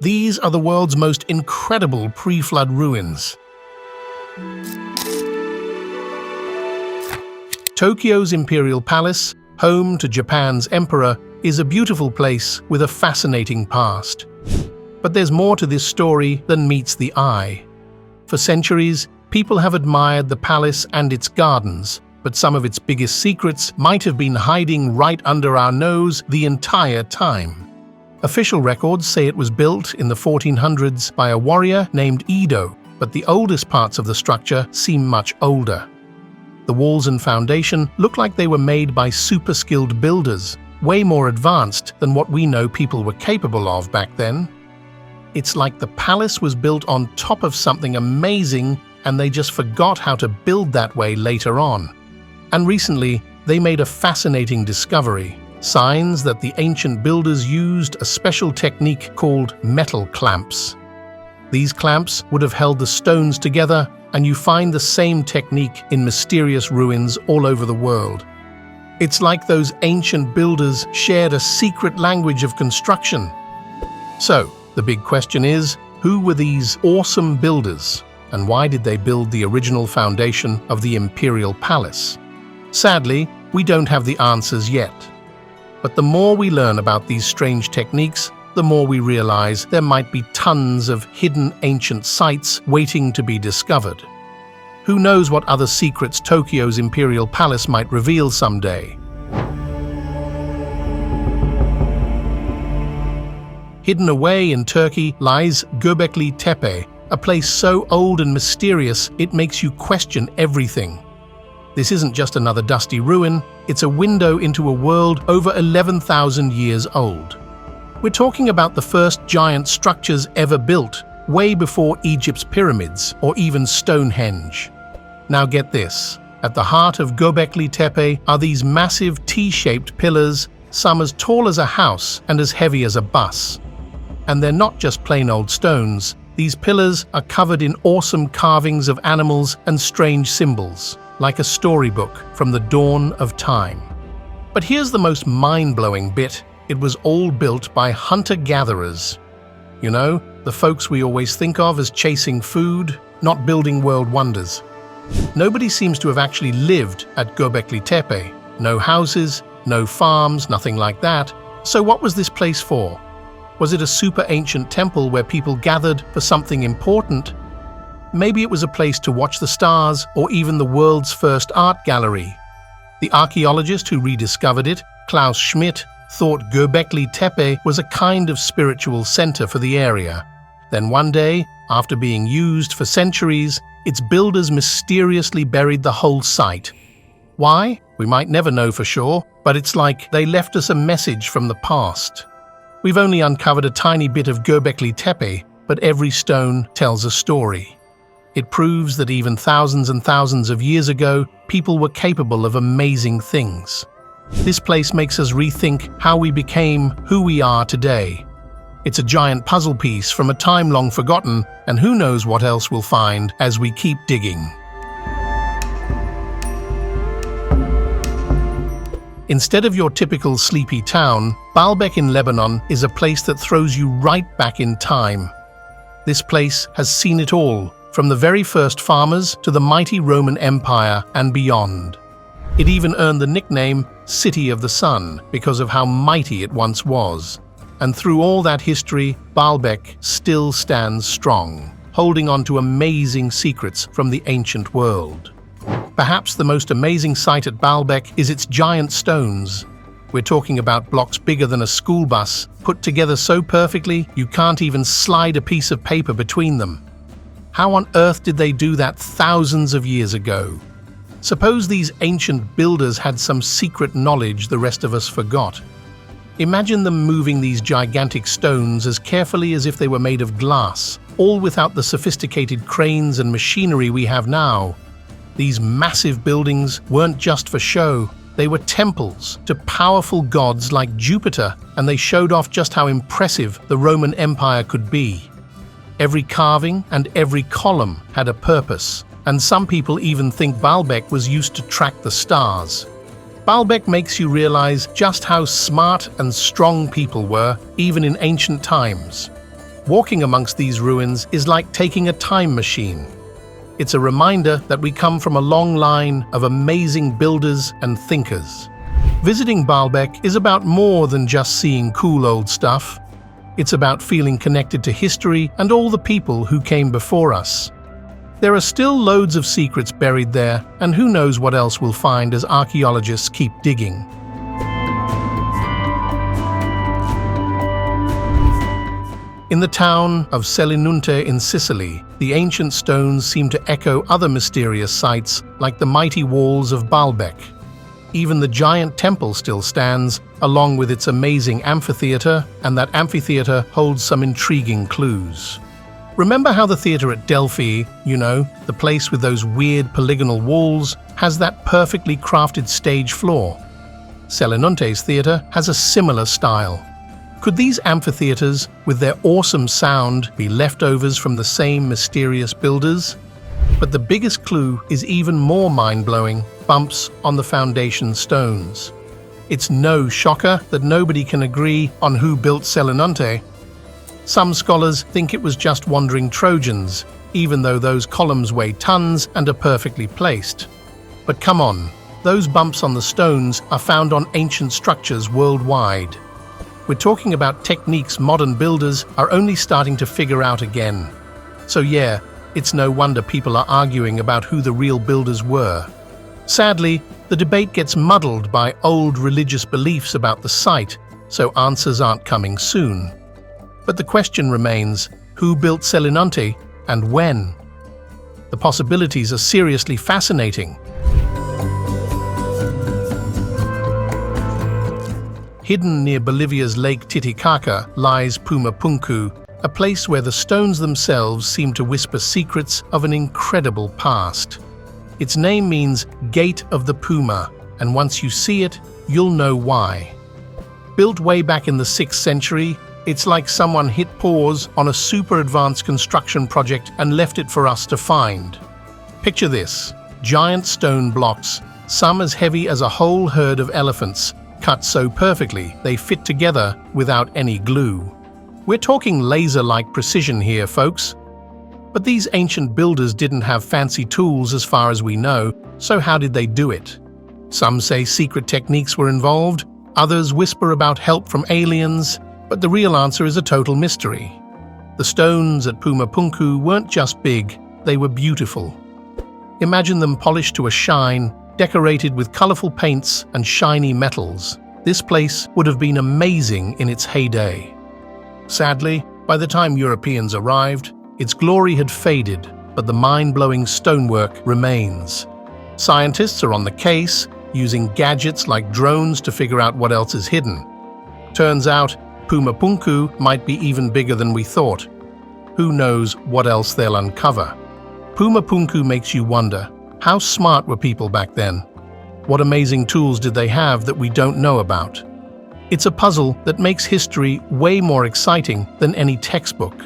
These are the world's most incredible pre-flood ruins. Tokyo's Imperial Palace, home to Japan's emperor, is a beautiful place with a fascinating past. But there's more to this story than meets the eye. For centuries, people have admired the palace and its gardens, but some of its biggest secrets might have been hiding right under our nose the entire time. Official records say it was built in the 1400s by a warrior named Edo, but the oldest parts of the structure seem much older. The walls and foundation look like they were made by super-skilled builders, way more advanced than what we know people were capable of back then. It's like the palace was built on top of something amazing and they just forgot how to build that way later on. And recently, they made a fascinating discovery. Signs that the ancient builders used a special technique called metal clamps. These clamps would have held the stones together, and you find the same technique in mysterious ruins all over the world. It's like those ancient builders shared a secret language of construction. So, the big question is, who were these awesome builders, and why did they build the original foundation of the Imperial Palace? Sadly, we don't have the answers yet. But the more we learn about these strange techniques, the more we realize there might be tons of hidden ancient sites waiting to be discovered. Who knows what other secrets Tokyo's Imperial Palace might reveal someday? Hidden away in Turkey lies Göbekli Tepe, a place so old and mysterious it makes you question everything. This isn't just another dusty ruin, it's a window into a world over 11,000 years old. We're talking about the first giant structures ever built, way before Egypt's pyramids or even Stonehenge. Now get this, at the heart of Göbekli Tepe are these massive T-shaped pillars, some as tall as a house and as heavy as a bus. And they're not just plain old stones, these pillars are covered in awesome carvings of animals and strange symbols, like a storybook from the dawn of time. But here's the most mind-blowing bit. It was all built by hunter-gatherers. You know, the folks we always think of as chasing food, not building world wonders. Nobody seems to have actually lived at Göbekli Tepe. No houses, no farms, nothing like that. So what was this place for? Was it a super ancient temple where people gathered for something important? Maybe it was a place to watch the stars or even the world's first art gallery. The archaeologist who rediscovered it, Klaus Schmidt, thought Göbekli Tepe was a kind of spiritual center for the area. Then one day, after being used for centuries, its builders mysteriously buried the whole site. Why? We might never know for sure, but it's like they left us a message from the past. We've only uncovered a tiny bit of Göbekli Tepe, but every stone tells a story. It proves that even thousands and thousands of years ago, people were capable of amazing things. This place makes us rethink how we became who we are today. It's a giant puzzle piece from a time long forgotten, and who knows what else we'll find as we keep digging. Instead of your typical sleepy town, Baalbek in Lebanon is a place that throws you right back in time. This place has seen it all, from the very first farmers to the mighty Roman Empire and beyond. It even earned the nickname City of the Sun because of how mighty it once was. And through all that history, Baalbek still stands strong, holding on to amazing secrets from the ancient world. Perhaps the most amazing sight at Baalbek is its giant stones. We're talking about blocks bigger than a school bus, put together so perfectly you can't even slide a piece of paper between them. How on earth did they do that thousands of years ago? Suppose these ancient builders had some secret knowledge the rest of us forgot. Imagine them moving these gigantic stones as carefully as if they were made of glass, all without the sophisticated cranes and machinery we have now. These massive buildings weren't just for show, they were temples to powerful gods like Jupiter, and they showed off just how impressive the Roman Empire could be. Every carving and every column had a purpose, and some people even think Baalbek was used to track the stars. Baalbek makes you realize just how smart and strong people were, even in ancient times. Walking amongst these ruins is like taking a time machine. It's a reminder that we come from a long line of amazing builders and thinkers. Visiting Baalbek is about more than just seeing cool old stuff. It's about feeling connected to history and all the people who came before us. There are still loads of secrets buried there, and who knows what else we'll find as archaeologists keep digging. In the town of Selinunte in Sicily, the ancient stones seem to echo other mysterious sites like the mighty walls of Baalbek. Even the giant temple still stands, along with its amazing amphitheater, and that amphitheater holds some intriguing clues. Remember how the theater at Delphi, the place with those weird polygonal walls, has that perfectly crafted stage floor? Selinunte's theater has a similar style. Could these amphitheaters, with their awesome sound, be leftovers from the same mysterious builders? But the biggest clue is even more mind-blowing: bumps on the foundation stones. It's no shocker that nobody can agree on who built Selinunte. Some scholars think it was just wandering Trojans, even though those columns weigh tons and are perfectly placed. But come on, those bumps on the stones are found on ancient structures worldwide. We're talking about techniques modern builders are only starting to figure out again. So yeah, it's no wonder people are arguing about who the real builders were. Sadly, the debate gets muddled by old religious beliefs about the site, so answers aren't coming soon. But the question remains, who built Selinunte and when? The possibilities are seriously fascinating. Hidden near Bolivia's Lake Titicaca lies Pumapunku, a place where the stones themselves seem to whisper secrets of an incredible past. Its name means Gate of the Puma, and once you see it, you'll know why. Built way back in the 6th century, it's like someone hit pause on a super advanced construction project and left it for us to find. Picture this: giant stone blocks, some as heavy as a whole herd of elephants, cut so perfectly they fit together without any glue. We're talking laser-like precision here, folks. But these ancient builders didn't have fancy tools as far as we know, so how did they do it? Some say secret techniques were involved, others whisper about help from aliens, but the real answer is a total mystery. The stones at Pumapunku weren't just big, they were beautiful. Imagine them polished to a shine, decorated with colorful paints and shiny metals. This place would have been amazing in its heyday. Sadly, by the time Europeans arrived, its glory had faded, but the mind-blowing stonework remains. Scientists are on the case, using gadgets like drones to figure out what else is hidden. Turns out, Pumapunku might be even bigger than we thought. Who knows what else they'll uncover? Pumapunku makes you wonder, how smart were people back then? What amazing tools did they have that we don't know about? It's a puzzle that makes history way more exciting than any textbook.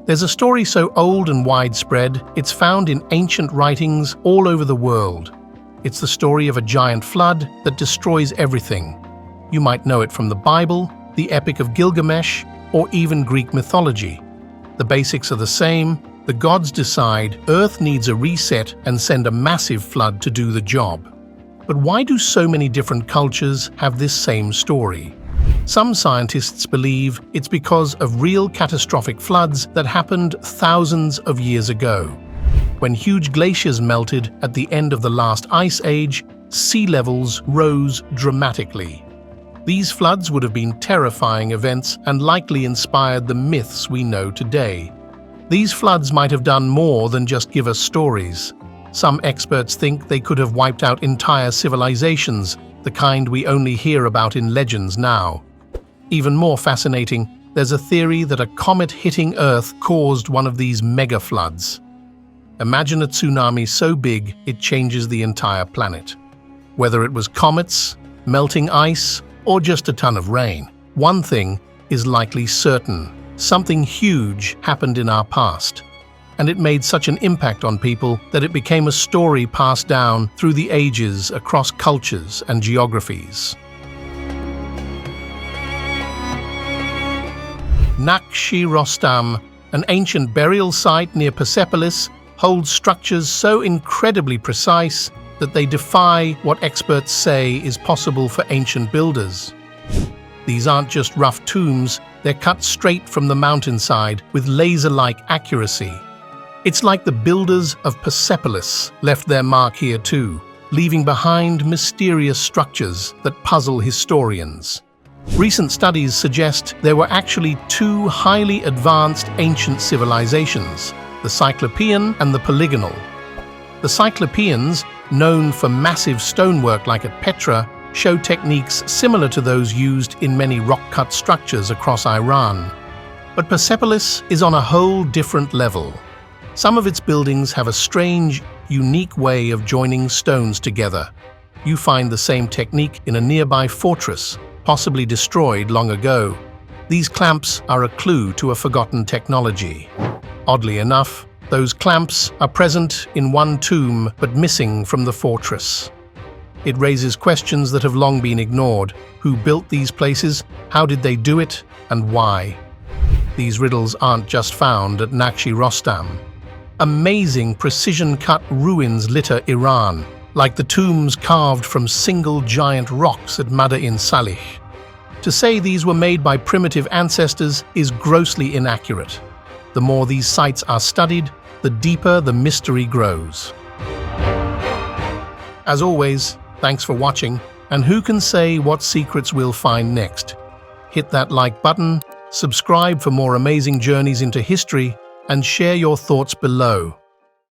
There's a story so old and widespread, it's found in ancient writings all over the world. It's the story of a giant flood that destroys everything. You might know it from the Bible, the Epic of Gilgamesh, or even Greek mythology. The basics are the same. The gods decide Earth needs a reset and send a massive flood to do the job. But why do so many different cultures have this same story? Some scientists believe it's because of real catastrophic floods that happened thousands of years ago. When huge glaciers melted at the end of the last ice age, sea levels rose dramatically. These floods would have been terrifying events and likely inspired the myths we know today. These floods might have done more than just give us stories. Some experts think they could have wiped out entire civilizations, the kind we only hear about in legends now. Even more fascinating, there's a theory that a comet hitting Earth caused one of these mega floods. Imagine a tsunami so big it changes the entire planet. Whether it was comets, melting ice, or just a ton of rain, one thing is likely certain: something huge happened in our past. And it made such an impact on people that it became a story passed down through the ages across cultures and geographies. Nakshi Rostam, an ancient burial site near Persepolis, holds structures so incredibly precise that they defy what experts say is possible for ancient builders. These aren't just rough tombs, they're cut straight from the mountainside with laser-like accuracy. It's like the builders of Persepolis left their mark here too, leaving behind mysterious structures that puzzle historians. Recent studies suggest there were actually two highly advanced ancient civilizations, the Cyclopean and the Polygonal. The Cyclopeans, known for massive stonework like at Petra, show techniques similar to those used in many rock-cut structures across Iran. But Persepolis is on a whole different level. Some of its buildings have a strange, unique way of joining stones together. You find the same technique in a nearby fortress, possibly destroyed long ago. These clamps are a clue to a forgotten technology. Oddly enough, those clamps are present in one tomb but missing from the fortress. It raises questions that have long been ignored. Who built these places? How did they do it? And why? These riddles aren't just found at Nakshi Rostam. Amazing precision-cut ruins litter Iran, like the tombs carved from single giant rocks at Madain Salih. To say these were made by primitive ancestors is grossly inaccurate. The more these sites are studied, the deeper the mystery grows. As always, thanks for watching, and who can say what secrets we'll find next? Hit that like button, subscribe for more amazing journeys into history, and share your thoughts below.